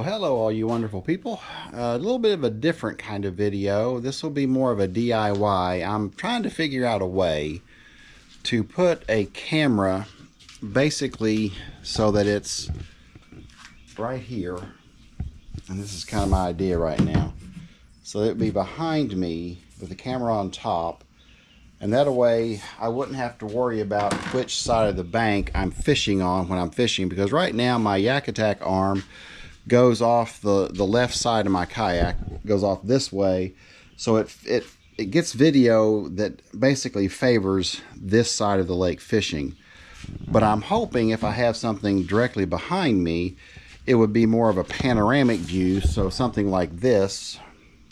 Hello all you wonderful people. A little bit of a different kind of video. This will be more of a DIY. I'm trying to figure out a way to put a camera basically so that it's right here, and this is kind of my idea right now, so it would be behind me with the camera on top, and that way I wouldn't have to worry about which side of the bank I'm fishing on when I'm fishing, because right now my Yak Attack arm goes off the left side of my kayak, goes off this way, so it gets video that basically favors this side of the lake fishing. But I'm hoping if I have something directly behind me, it would be more of a panoramic view, so something like this.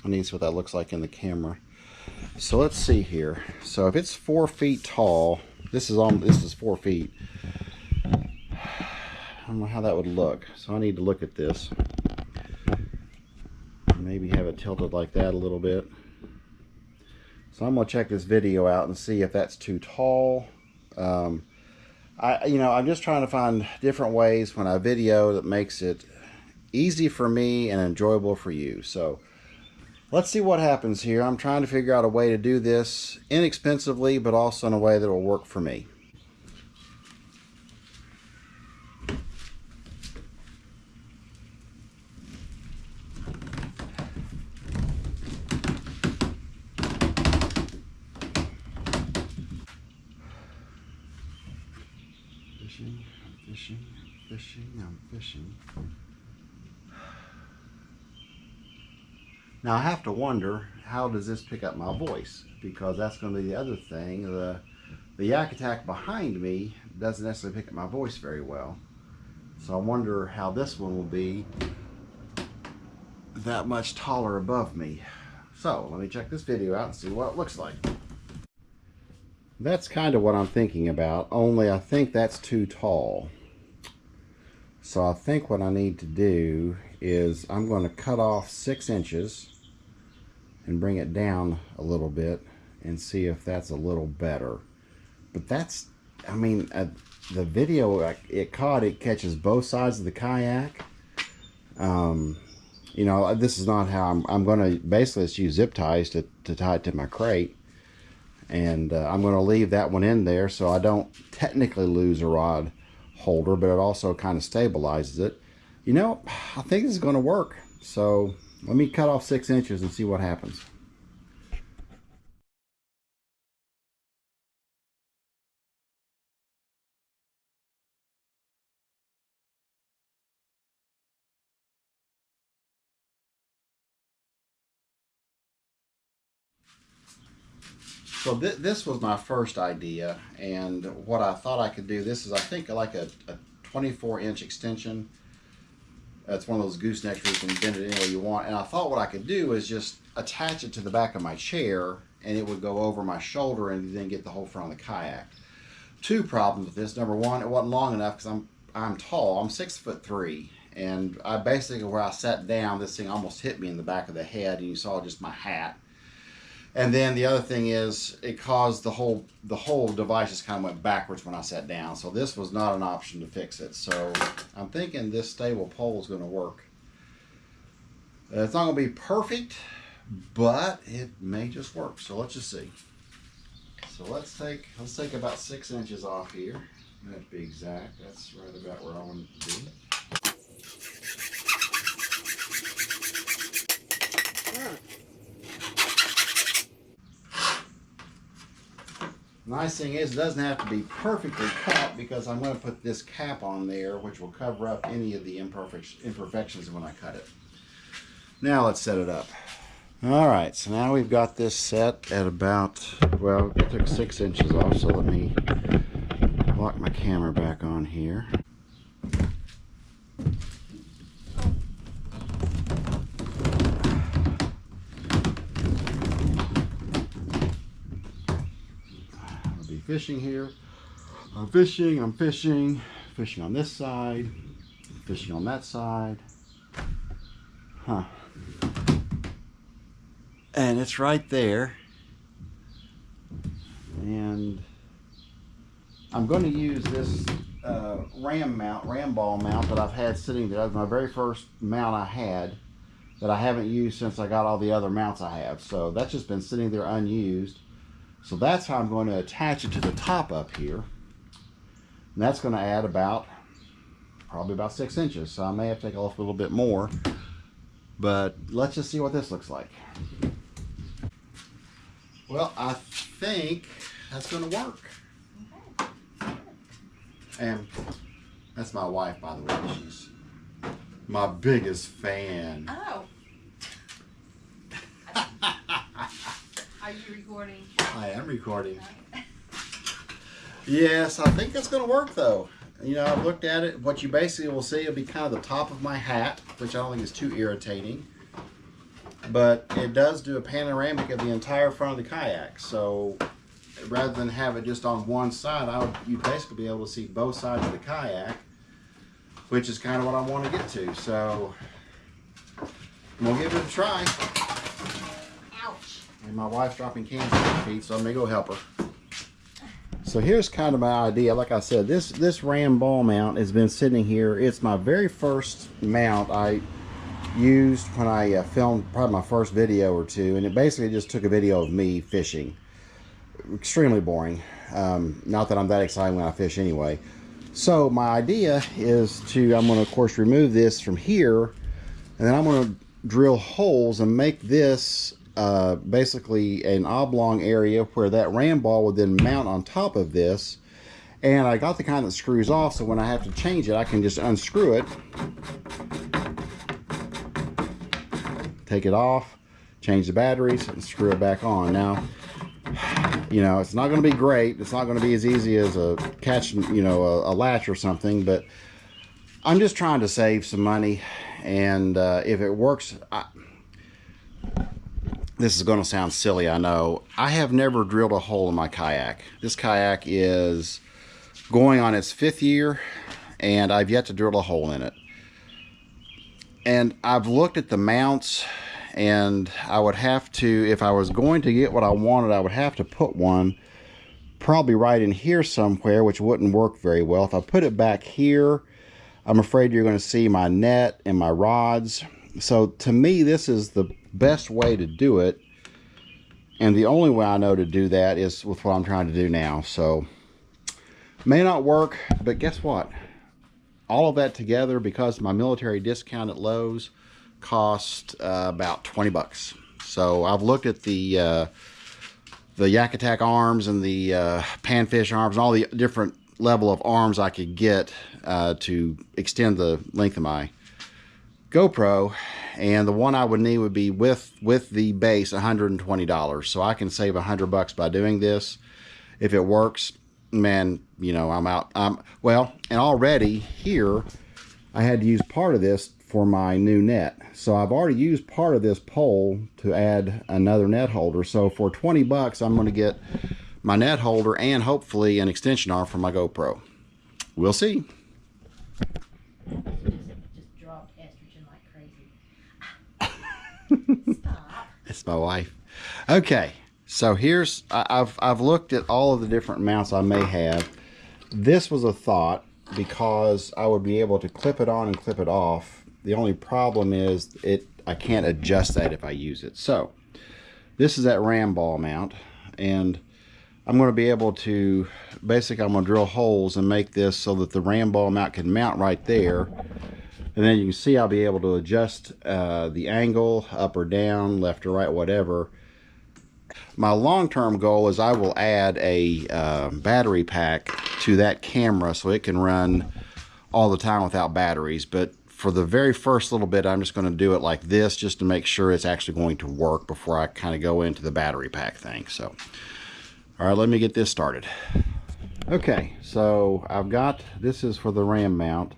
I need to see what that looks like in the camera. So let's see here. So if it's 4 feet tall, this is 4 feet. I don't know how that would look, so I need to look at this. Maybe have it tilted like that a little bit. So I'm gonna check this video out and see if that's too tall. I'm just trying to find different ways when I video that makes it easy for me and enjoyable for you. So let's see what happens here. I'm trying to figure out a way to do this inexpensively, but also in a way that will work for me. I'm fishing. Now I have to wonder, how does this pick up my voice? Because that's going to be the other thing. The Yak Attack behind me doesn't necessarily pick up my voice very well. So I wonder how this one will be that much taller above me. So let me check this video out and see what it looks like. That's kind of what I'm thinking about, only I think that's too tall. So I think what I need to do is I'm going to cut off 6 inches and bring it down a little bit and see if that's a little better. But that's, the video it catches both sides of the kayak. This is not how I'm going to basically just use zip ties to tie it to my crate. And I'm going to leave that one in there so I don't technically lose a rod holder, but it also kind of stabilizes it. I think this is going to work. So let me cut off 6 inches and see what happens. So this was my first idea, and what I thought I could do, this is I think like a 24-inch extension. It's one of those goosenecks where you can bend it any way you want, and I thought what I could do is just attach it to the back of my chair, and it would go over my shoulder and then get the whole front of the kayak. 2 problems with this. Number 1, it wasn't long enough because I'm tall. I'm 6'3", and I basically, where I sat down, this thing almost hit me in the back of the head, and you saw just my hat. And then the other thing is, it caused the whole device just kind of went backwards when I sat down. So this was not an option to fix it. So I'm thinking this stable pole is going to work. It's not going to be perfect, but it may just work. So let's just see. So let's take about 6 inches off here. That'd be exact. That's right about where I want it to be. Nice thing is, it doesn't have to be perfectly cut because I'm going to put this cap on there, which will cover up any of the imperfections when I cut it. Now let's set it up. Alright, so now we've got this set at about, well, it took 6 inches off, so let me lock my camera back on here. Fishing here. I'm fishing on this side, fishing on that side. And it's right there. And I'm going to use this ram ball mount that I've had sitting there. That was my very first mount I had that I haven't used since I got all the other mounts I have. So that's just been sitting there unused. So that's how I'm going to attach it to the top up here. And that's going to add probably about 6 inches. So I may have to take off a little bit more. But let's just see what this looks like. Well, I think that's going to work. And that's my wife, by the way. She's my biggest fan. Oh. Are you recording? I am recording. Yes, I think that's going to work though. You know, I've looked at it. What you basically will see will be kind of the top of my hat, which I don't think is too irritating. But it does do a panoramic of the entire front of the kayak. So rather than have it just on one side, you'd basically be able to see both sides of the kayak, which is kind of what I want to get to. So I'm going to give it a try. Ouch. And my wife's dropping cans at her feet, so I'm going to go help her. So here's kind of my idea. Like I said, this ram ball mount has been sitting here. It's my very first mount I used when I filmed probably my first video or two, and it basically just took a video of me fishing. Extremely boring. Not that I'm that excited when I fish anyway. So my idea is I'm going to of course remove this from here, and then I'm going to drill holes and make this basically an oblong area where that ram ball would then mount on top of this. And I got the kind that screws off, so when I have to change it, I can just unscrew it, take it off, change the batteries, and screw it back on. Now, you know, it's not going to be great. It's not going to be as easy as catching, you know, a latch or something, but I'm just trying to save some money. And if it works, this is going to sound silly, I know. I have never drilled a hole in my kayak. This kayak is going on its 5th year, and I've yet to drill a hole in it. And I've looked at the mounts, and I would have to, if I was going to get what I wanted, I would have to put one probably right in here somewhere, which wouldn't work very well. If I put it back here, I'm afraid you're going to see my net and my rods. So to me, this is the best way to do it, and the only way I know to do that is with what I'm trying to do now. So may not work, but guess what? All of that together, because my military discount at Lowe's cost about 20 bucks. So I've looked at the Yak Attack arms and the panfish arms and all the different level of arms I could get to extend the length of my GoPro, and the one I would need would be with the base $120. So I can save 100 bucks by doing this. If it works, man, you know, I'm out. Well, and already here I had to use part of this for my new net. So I've already used part of this pole to add another net holder. So for 20 bucks, I'm going to get my net holder and hopefully an extension arm for my GoPro. We'll see. Just dropped estrogen like crazy. Stop. It's my wife. Okay, so here's, I've looked at all of the different mounts I may have. This was a thought because I would be able to clip it on and clip it off. The only problem is I can't adjust that if I use it. So this is that ram ball mount, and I'm going to be able to, basically I'm going to drill holes and make this so that the ram ball mount can mount right there. And then you can see I'll be able to adjust the angle up or down, left or right, whatever. My long-term goal is I will add a battery pack to that camera so it can run all the time without batteries. But for the very first little bit, I'm just going to do it like this just to make sure it's actually going to work before I kind of go into the battery pack thing. So, all right, let me get this started. Okay, so I've got, this is for the ram mount.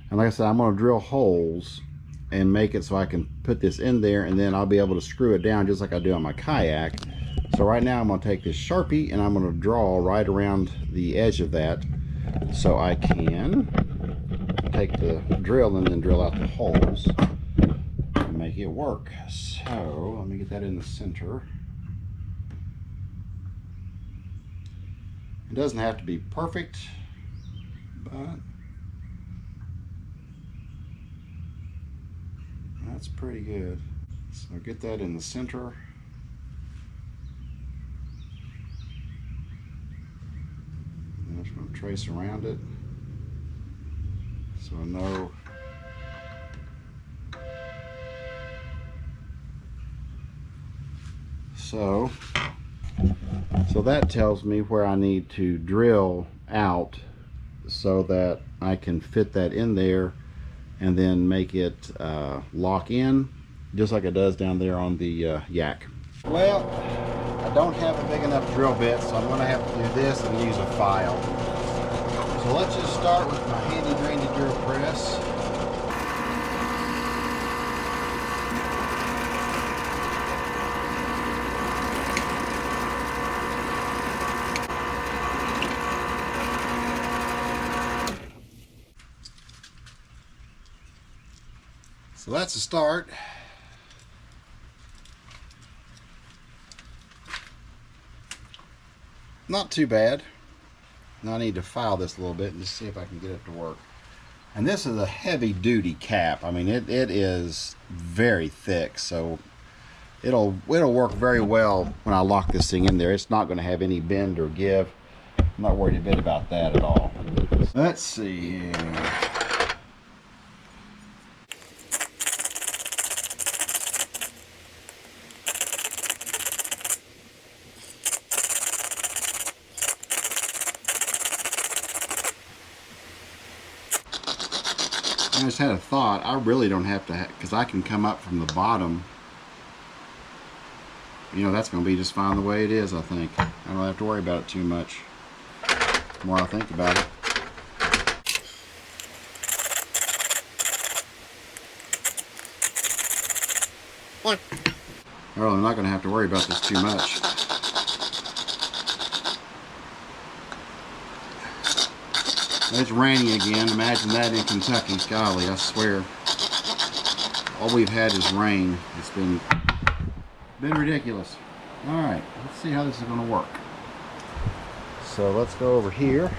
And like I said, I'm going to drill holes and make it so I can put this in there, and then I'll be able to screw it down just like I do on my kayak. So right now I'm going to take this Sharpie and I'm going to draw right around the edge of that so I can take the drill and then drill out the holes and make it work. So let me get that in the center. It doesn't have to be perfect, but that's pretty good. So get that in the center. I'm just going to trace around it so I know. So that tells me where I need to drill out so that I can fit that in there and then make it lock in just like it does down there on the yak. Well, I don't have a big enough drill bit, so I'm going to have to do this and use a file. So let's just start with my handy dandy drill press. So that's a start. Not too bad. Now I need to file this a little bit and just see if I can get it to work. And this is a heavy duty cap. I mean, it is very thick, so it'll work very well when I lock this thing in there. It's not going to have any bend or give. I'm not worried a bit about that at all. Let's see here. I just had a thought. I really don't have to, because I can come up from the bottom. You know, that's going to be just fine the way it is, I think. I don't have to worry about it too much. The more I think about it. Well, I'm not going to have to worry about this too much. It's raining again. Imagine that in Kentucky. Golly, I swear. All we've had is rain. It's been ridiculous. Alright, let's see how this is going to work. So let's go over here.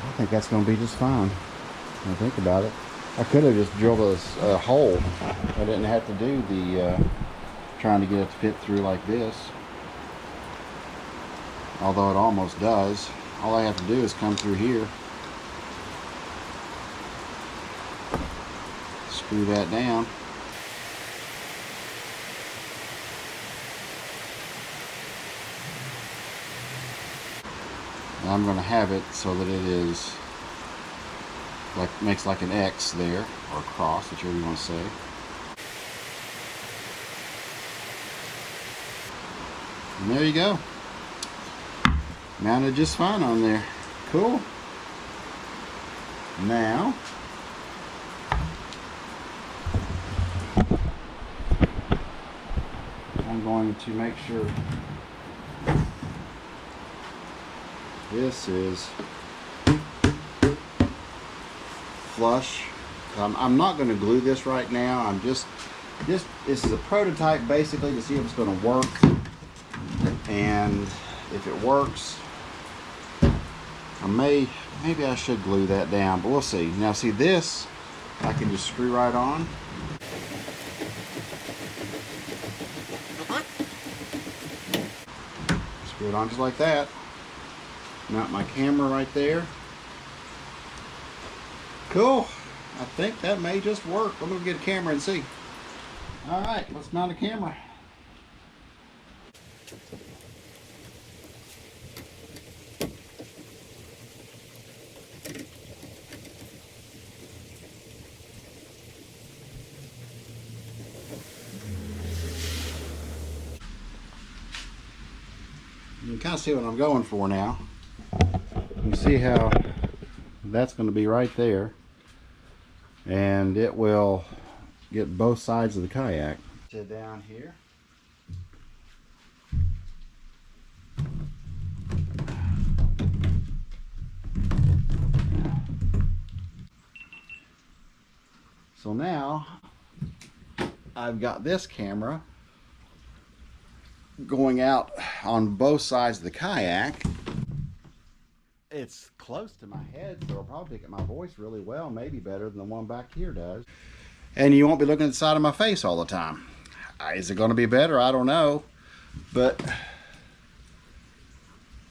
I think that's going to be just fine. When I think about it. I could have just drilled a hole. I didn't have to do the trying to get it to fit through like this. Although it almost does. All I have to do is come through here, screw that down, and I'm going to have it so that it is like makes like an X there, or a cross, whichever you want to say. And there you go. Mounted just fine on there. Cool. Now I'm going to make sure this is flush. I'm not going to glue this right now. I'm just this is a prototype basically to see if it's going to work, and if it works, maybe I should glue that down, but we'll see. Now see this, I can just screw right on. Screw it on just like that. Mount my camera right there. Cool. I think that may just work. I'm gonna get a camera and see. All right, let's mount a camera. You can kind of see what I'm going for now. You see how that's going to be right there, and it will get both sides of the kayak. Sit down here. So now I've got this camera going out on both sides of the kayak, It's close to my head, so it'll probably pick up my voice really well, maybe better than the one back here does. And you won't be looking at the side of my face all the time. Is it going to be better? I don't know. But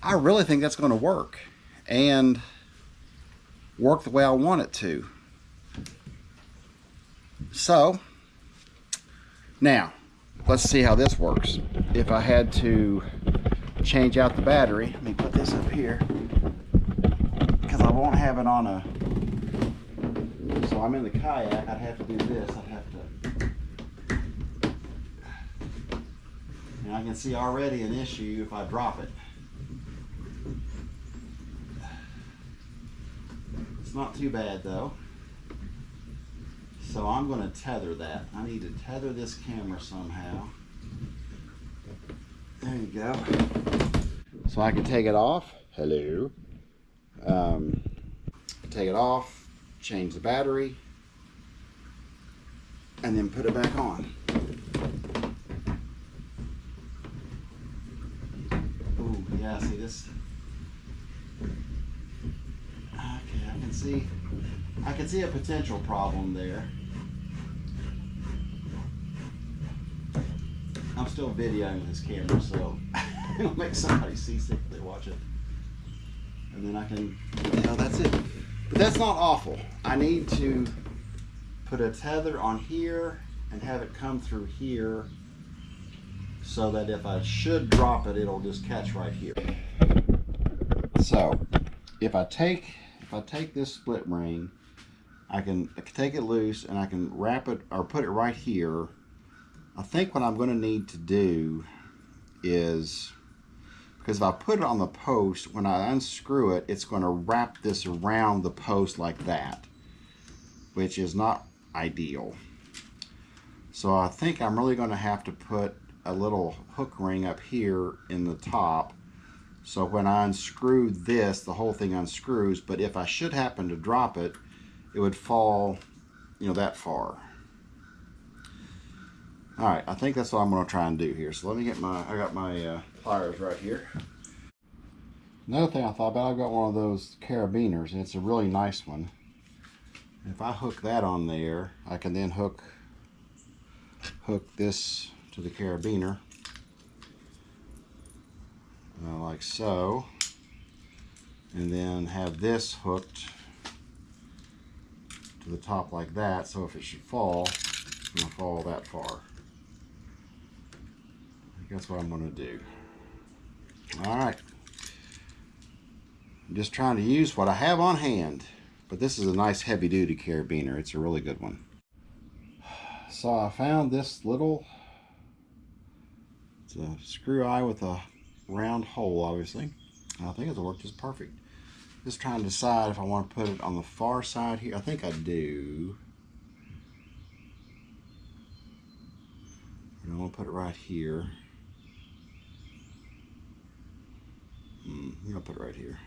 I really think that's going to work. And work the way I want it to. So, now, let's see how this works. If I had to change out the battery, let me put this up here, because I won't have it on a, so I'm in the kayak, I'd have to do this, I'd have to, and I can see already an issue if I drop it. It's not too bad though. So I'm going to tether that. I need to tether this camera somehow. There you go. So I can take it off. Hello. Take it off, change the battery, and then put it back on. Ooh, yeah, see this? Okay, I can see a potential problem there. I'm still videoing this camera, so it'll make somebody seasick if they watch it. And then I can, that's it. But that's not awful. I need to put a tether on here and have it come through here so that if I should drop it, it'll just catch right here. So if I take this split ring, I can take it loose and I can wrap it or put it right here. I think what I'm going to need to do is, because if I put it on the post, when I unscrew it, it's going to wrap this around the post like that, which is not ideal. So I think I'm really going to have to put a little hook ring up here in the top, so when I unscrew this, the whole thing unscrews, but if I should happen to drop it, it would fall, that far. All right, I think that's what I'm going to try and do here. So let me get I got my pliers right here. Another thing I thought about, I've got one of those carabiners, and it's a really nice one. If I hook that on there, I can then hook this to the carabiner, like so, and then have this hooked to the top like that, so if it should fall, it's going to fall that far. That's what I'm going to do. Alright. I'm just trying to use what I have on hand. But this is a nice heavy duty carabiner. It's a really good one. So I found this little, it's a screw eye with a round hole, obviously. I think it'll work just perfect. Just trying to decide if I want to put it on the far side here. I think I do. I'm going to put it right here. I'm going to put it right here.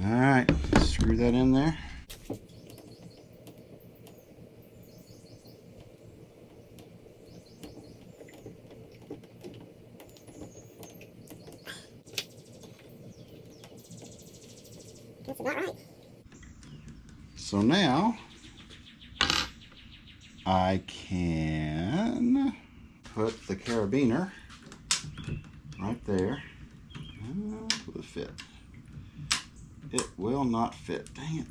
Alright, screw that in there. That's about right. So now I can put the carabiner right there. Will it fit? It will not fit. Dang it.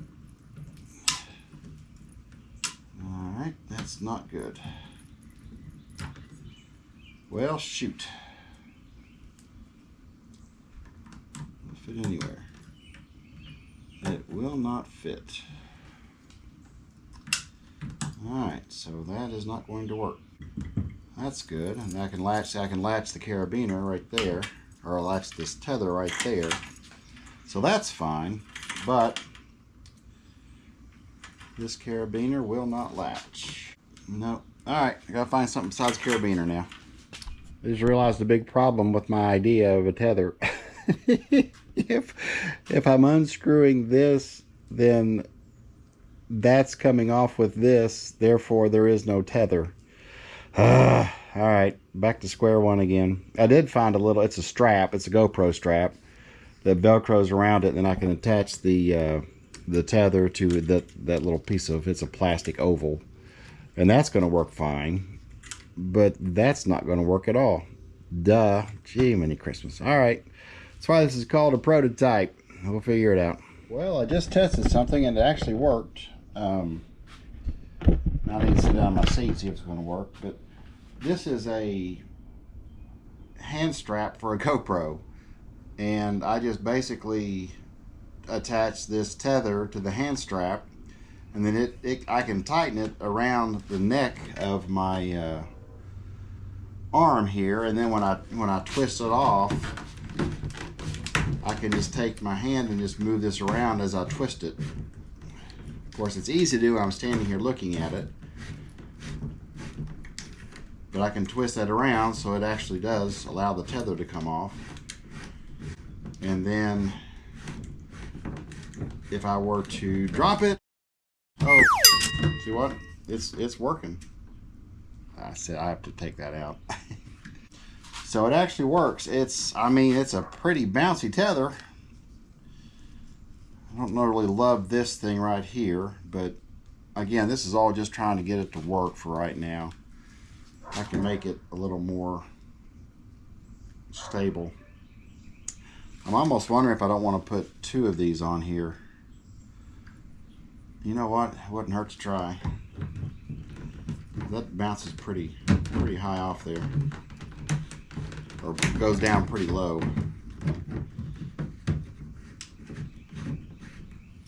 Alright, that's not good. Well, shoot. It'll fit anywhere. It will not fit. Alright, so that is not going to work. That's good. And I can latch the carabiner right there, or I'll latch this tether right there. So that's fine, but this carabiner will not latch. Nope. Alright, I gotta find something besides carabiner now. I just realized the big problem with my idea of a tether. If I'm unscrewing this, then that's coming off with this, therefore there is no tether. All right, back to square one again. I did find a little, it's a strap, it's a GoPro strap that velcros around it, and then I can attach the tether to that little piece of, it's a plastic oval, and that's going to work fine, but that's not going to work at all. Duh. Gee, many Christmas. All right, that's why this is called a prototype. We'll figure it out. Well, I just tested something and it actually worked. Now I need to sit down in my seat and see if it's going to work, but this is a hand strap for a GoPro, and I just basically attach this tether to the hand strap, and then I can tighten it around the neck of my arm here, and then when I twist it off, I can just take my hand and just move this around as I twist it. Of course, it's easy to do when I'm standing here looking at it, but I can twist that around so it actually does allow the tether to come off. And then if I were to drop it, oh, see what? It's working. I said I have to take that out. So it actually works. I mean, it's a pretty bouncy tether. I don't really love this thing right here, but again, this is all just trying to get it to work for right now. I can make it a little more stable. I'm almost wondering if I don't want to put two of these on here. You know what? It wouldn't hurt to try. That bounces pretty high off there, or goes down pretty low.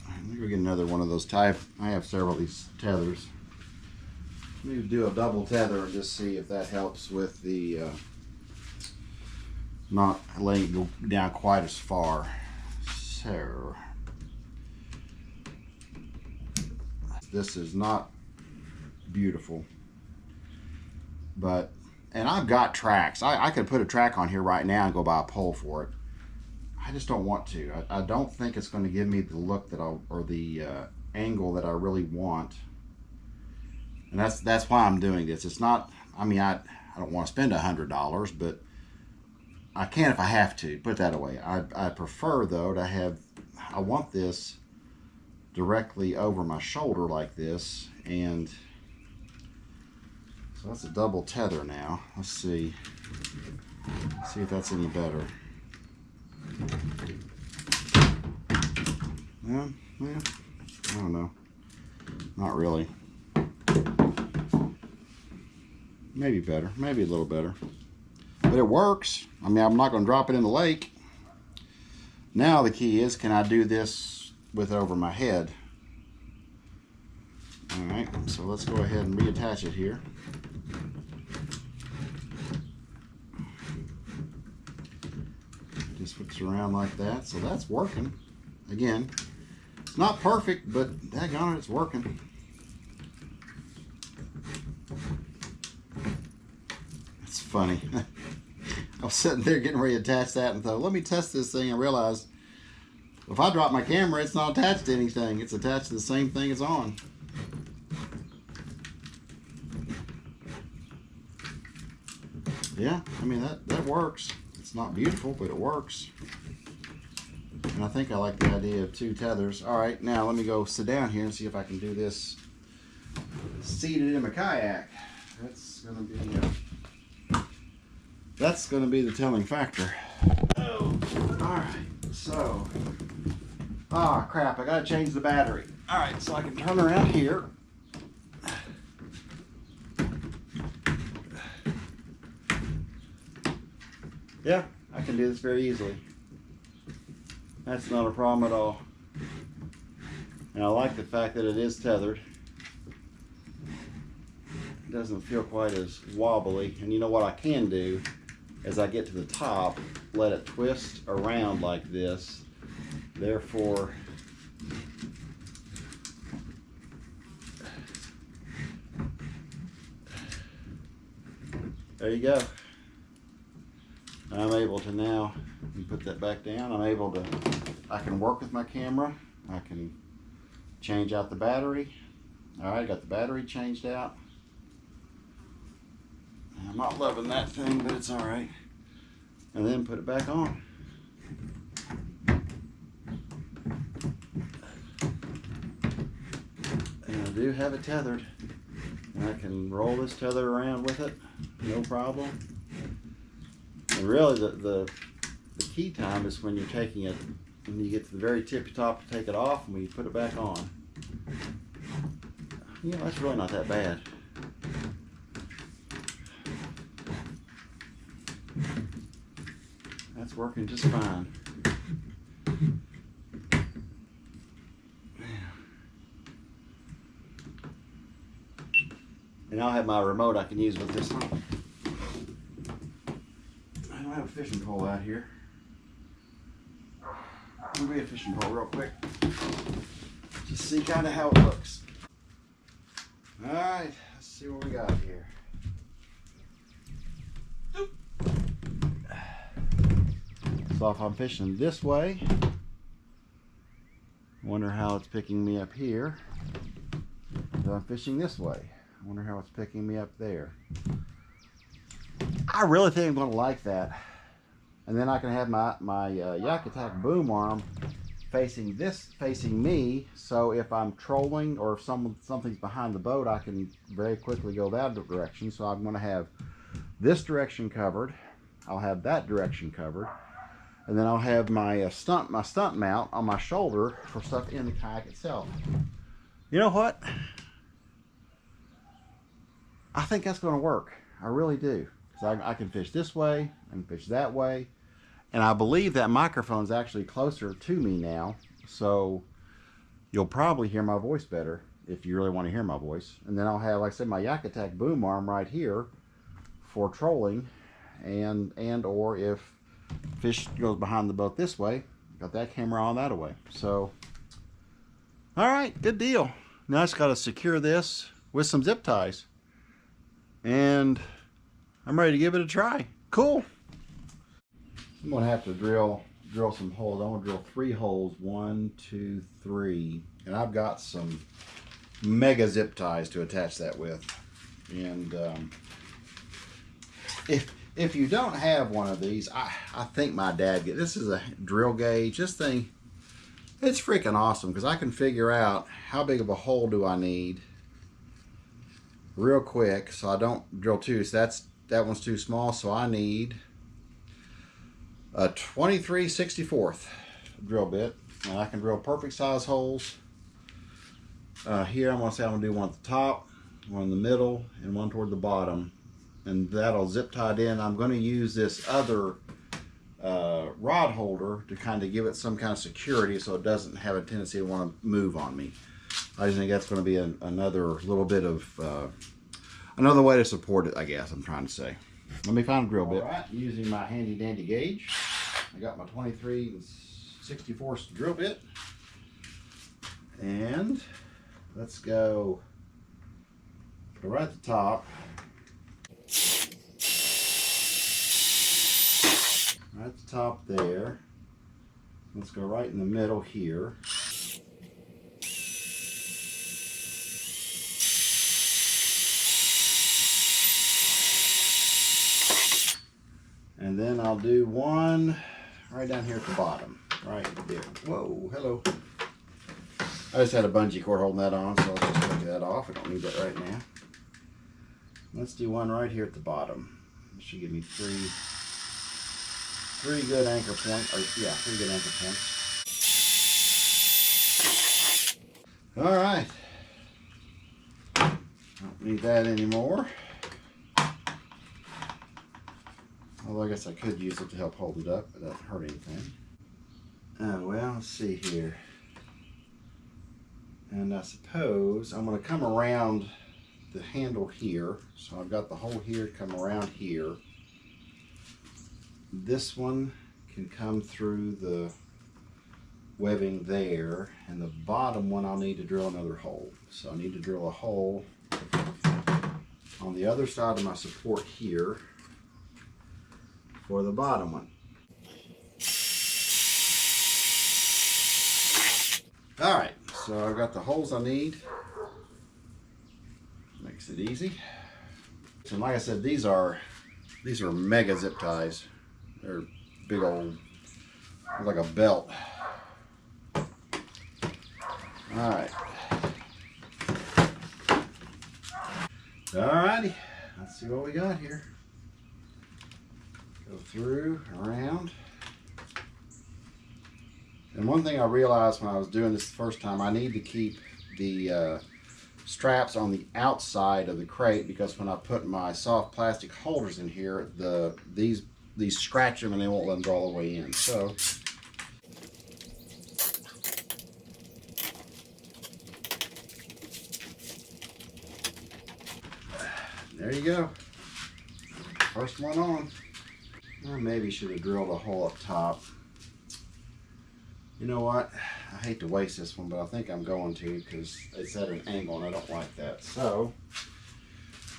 Let me go get another one of those. I have several of these tethers. Let me do a double tether and just see if that helps with the not letting it go down quite as far. So this is not beautiful, and I've got tracks. I could put a track on here right now and go buy a pole for it. I just don't want to. I don't think it's going to give me the look that or the angle that I really want. And that's why I'm doing this. It's not, I mean, I don't want to spend $100, but I can if I have to, put it that way. I prefer though to have, I want this directly over my shoulder like this, and so that's a double tether now. Let's see if that's any better. Yeah, I don't know. Not really. Maybe better, maybe a little better. But it works. I mean, I'm not going to drop it in the lake. Now the key is, can I do this with it over my head? All right, so let's go ahead and reattach it here. Just switch it around like that. So that's working. Again, it's not perfect, but daggone it, it's working. It's funny. I was sitting there getting ready to attach that and thought, let me test this thing, and realized if I drop my camera, it's not attached to anything. It's attached to the same thing it's on. Yeah, I mean, that works. It's not beautiful, but it works. And I think I like the idea of two tethers. All right, now let me go sit down here and see if I can do this seated in my kayak. That's gonna be the telling factor. Oh, all right. So, crap! I gotta change the battery. All right, so I can turn around here. Yeah, I can do this very easily. That's not a problem at all. And I like the fact that it is tethered. It doesn't feel quite as wobbly. And you know what I can do, as I get to the top, let it twist around like this. Therefore, there you go. I'm able to now put that back down. I can work with my camera. I can change out the battery. All right, got the battery changed out. I'm not loving that thing, but it's all right. And then put it back on. And I do have it tethered. And I can roll this tether around with it, no problem. And really the key time is when you're taking it, when you get to the very tippy top to take it off, and when you put it back on. Yeah, that's really not that bad. That's working just fine. And I'll have my remote I can use with this one. I don't have a fishing pole out here. I'll be a fishing pole real quick. Just see kind of how it looks. Alright, let's see what we got here. So if I'm fishing this way, wonder how it's picking me up here. If I'm fishing this way, I wonder how it's picking me up there. I really think I'm going to like that. And then I can have my Yak Attack boom arm facing me, so if I'm trolling or if something's behind the boat, I can very quickly go that direction. So I'm going to have this direction covered. I'll have that direction covered. And then I'll have my stunt mount on my shoulder for stuff in the kayak itself. You know what? I think that's going to work. I really do. So I can fish this way, I can fish that way. And I believe that microphone's actually closer to me now. So you'll probably hear my voice better if you really want to hear my voice. And then I'll have, like I said, my Yak Attack boom arm right here for trolling. And or if fish goes behind the boat this way, got that camera on that away. So, all right, good deal. Now I just got to secure this with some zip ties. And I'm ready to give it a try. Cool. I'm going to have to drill some holes. I'm going to drill 3 holes. 1, 2, 3. And I've got some mega zip ties to attach that with. And if you don't have one of these, I think my dad get this is a drill gauge. This thing, it's freaking awesome because I can figure out how big of a hole do I need real quick, so I don't drill 2. So that one's too small, so I need a 23/64 drill bit, and I can drill perfect size holes. Here I'm going to say I'm going to do one at the top, one in the middle, and one toward the bottom, and that'll zip tied in. I'm going to use this other rod holder to kind of give it some kind of security so it doesn't have a tendency to want to move on me. I just think that's going to be another little bit of another way to support it, I guess I'm trying to say. Let me find a drill bit. All right, using my handy dandy gauge, I got my 23/64 drill bit, and let's go right at the top. Right at the top there. Let's go right in the middle here. And then I'll do one right down here at the bottom. Right there. Whoa, hello. I just had a bungee cord holding that on, so I'll just take that off. I don't need that right now. Let's do one right here at the bottom. It should give me three good anchor points. Or yeah, 3 good anchor points. All right. Don't need that anymore. Although I guess I could use it to help hold it up, but that doesn't hurt anything. Oh, well, let's see here. And I suppose I'm going to come around the handle here. So I've got the hole here to come around here. This one can come through the webbing there. And the bottom one I'll need to drill another hole. So I need to drill a hole on the other side of my support here for the bottom one. All right, so I've got the holes I need. Makes it easy. And like I said, these are mega zip ties. They're big old, like a belt. All right. Alrighty, let's see what we got here. Go through, around. And one thing I realized when I was doing this the first time, I need to keep the straps on the outside of the crate, because when I put my soft plastic holders in here, these scratch them and they won't let them go all the way in. So there you go. First one on. I maybe should have drilled a hole up top. You know what? I hate to waste this one, but I think I'm going to, because it's at an angle and I don't like that. So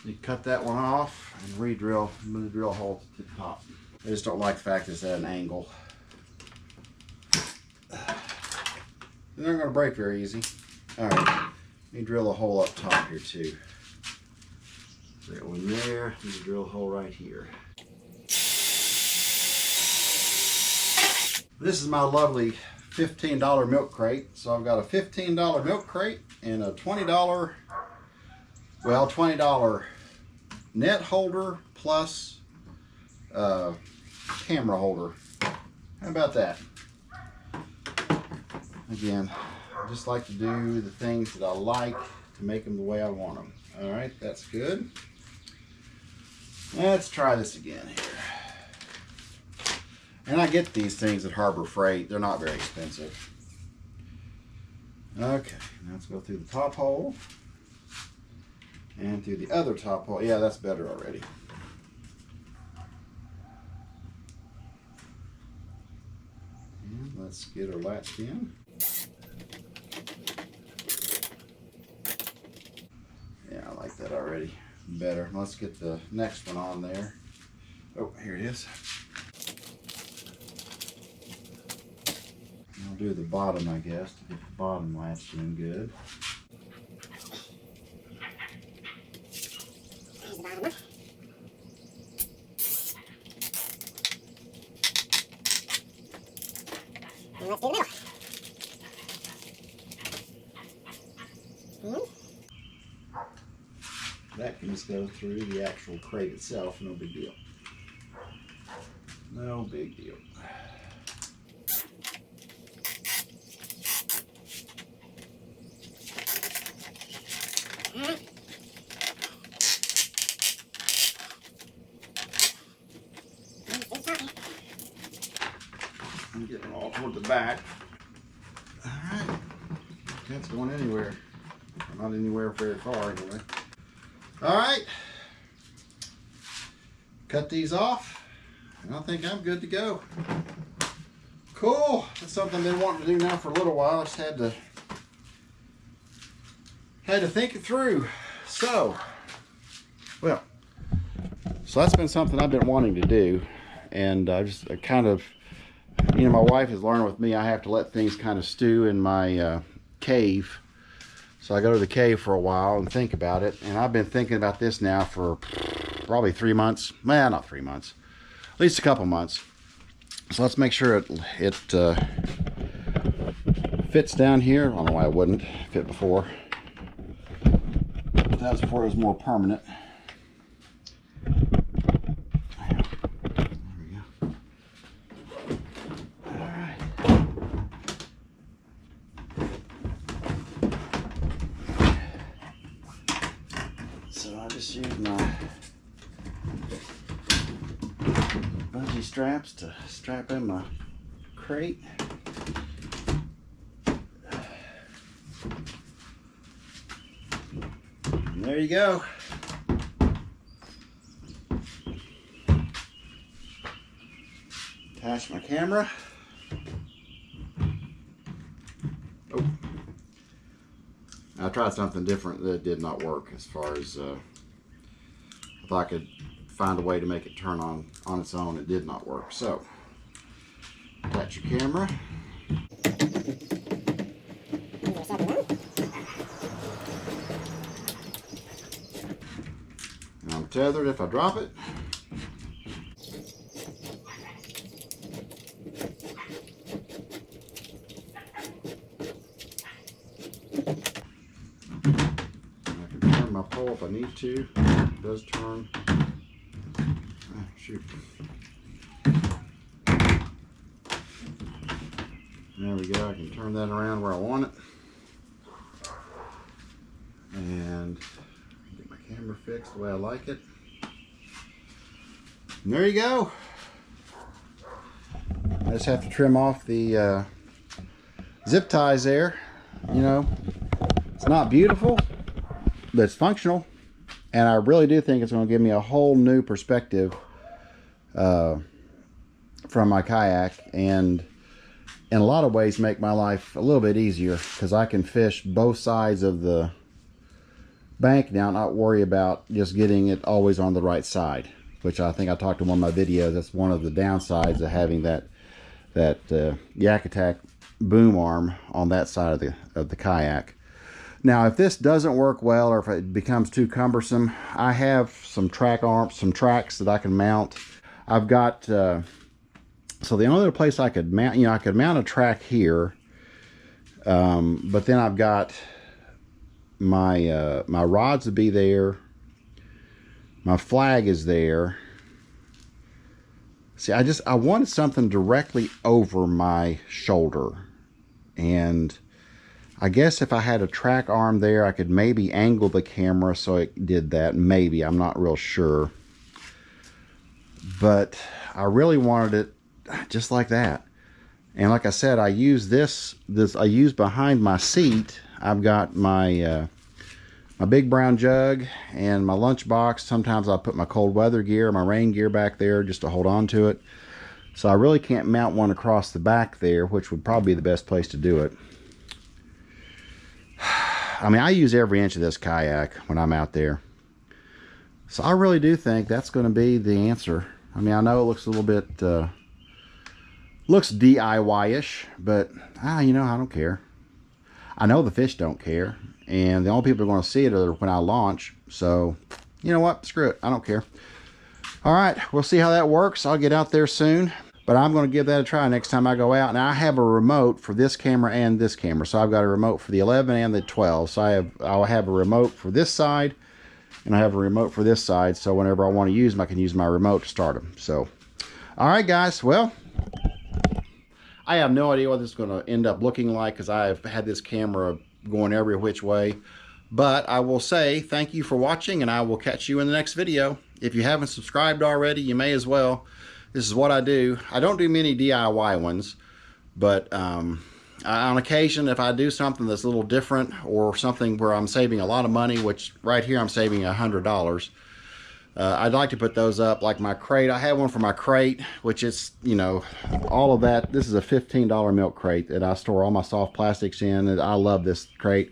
you cut that one off and re-drill. I'm going to drill a hole to the top. I just don't like the fact that it's at an angle. They're not going to break very easy. All right, let me drill a hole up top here too. That one there. Let me drill a hole right here. This is my lovely $15 milk crate. So I've got a $15 milk crate and a $20 net holder plus camera holder. How about that? Again, I just like to do the things that I like to make them the way I want them. All right, that's good. Let's try this again here. And I get these things at Harbor Freight. They're not very expensive. Okay, now let's go through the top hole. And through the other top hole. Yeah, that's better already. And let's get her latched in. Yeah, I like that already. Better. Let's get the next one on there. Oh, here it is. I'll do the bottom, I guess, to get the bottom latched in good. There's the bottom one. And let's do the middle. That can just go through the actual crate itself, no big deal. No big deal. I'm getting all toward the back. All right, that's going anywhere. Not anywhere very far anyway. All right, cut these off, and I think I'm good to go. Cool. That's something I've been wanting to do now for a little while. I just had to think it through. So that's been something I've been wanting to do, and I kind of, you know, my wife has learned with me I have to let things kind of stew in my cave. So I go to the cave for a while and think about it, and I've been thinking about this now for probably 3 months. Well, not 3 months, at least a couple months. So let's make sure it fits down here. I don't know why it wouldn't fit before. That was before it was more permanent. There we go. All right. So I just use my bungee straps to strap in my crate. And there you go. Attach my camera. Oh, I tried something different that did not work. As far as if I could find a way to make it turn on its own, it did not work. So attach your camera. And I'm tethered if I drop it. I can turn my pole if I need to. It does turn. Oh, shoot. There we go. I can turn that around where I want it. And get my camera fixed the way I like it. And there you go. I just have to trim off the zip ties there. You know, it's not beautiful, but it's functional. And I really do think it's going to give me a whole new perspective from my kayak, and in a lot of ways make my life a little bit easier, because I can fish both sides of the bank now, not worry about just getting it always on the right side, which I think I talked in one of my videos. That's one of the downsides of having that Yak Attack boom arm on that side of the kayak. Now, if this doesn't work well, or if it becomes too cumbersome, I have some tracks that I can mount. I've got so the only other place I could mount, I could mount a track here, but then I've got my my rods would be there, my flag is there. See, I wanted something directly over my shoulder, and I guess if I had a track arm there, I could maybe angle the camera so it did that. Maybe, I'm not real sure, but I really wanted it just like that. And like I said, I use this I use behind my seat. I've got my my big brown jug and my lunch box. Sometimes I'll put my cold weather gear, my rain gear back there just to hold on to it. So I really can't mount one across the back there, which would probably be the best place to do it. I mean, I use every inch of this kayak when I'm out there. So I really do think that's going to be the answer. I mean, I know it looks a little bit looks DIY-ish, but you know, I don't care. I know the fish don't care, and the only people who are going to see it are when I launch. So you know what, screw it, I don't care. All right, we'll see how that works. I'll get out there soon, but I'm going to give that a try next time I go out. Now I have a remote for this camera and this camera, so I've got a remote for the 11 and the 12. So I'll have a remote for this side, and I have a remote for this side, so whenever I want to use them, I can use my remote to start them. So all right guys, well, I have no idea what this is going to end up looking like, because I've had this camera going every which way. But I will say thank you for watching, and I will catch you in the next video. If you haven't subscribed already, you may as well. This is what I do. I don't do many DIY ones, but on occasion, if I do something that's a little different, or something where I'm saving a lot of money, which right here I'm saving $100, I'd like to put those up, like my crate. I have one for my crate, which is, you know, all of that. This is a $15 milk crate that I store all my soft plastics in, and I love this crate.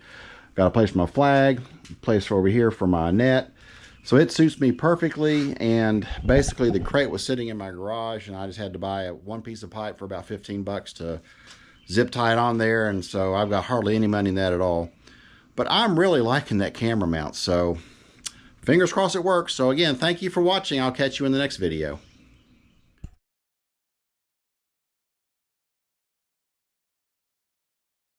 Got a place for my flag, a place over here for my net. So it suits me perfectly, and basically the crate was sitting in my garage, and I just had to buy one piece of pipe for about 15 bucks to zip tie it on there, and so I've got hardly any money in that at all. But I'm really liking that camera mount, so fingers crossed it works. So again, thank you for watching. I'll catch you in the next video.